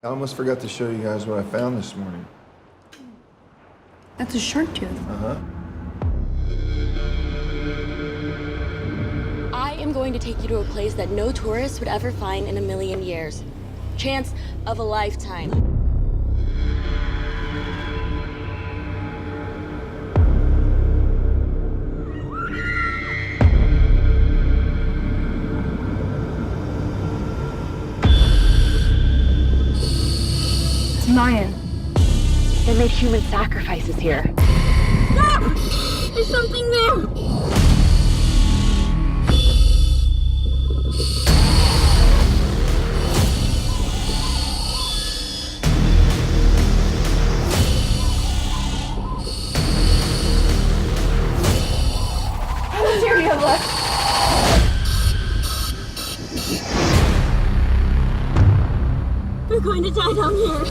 I almost forgot to show you guys what I found this morning. That's a shark tooth. Uh-huh. I am going to take you to a place that no tourist would ever find in a million years. Chance of a lifetime. It's Mayan. They made human sacrifices here. There's something there! How much air do you have left? We're going to die down here.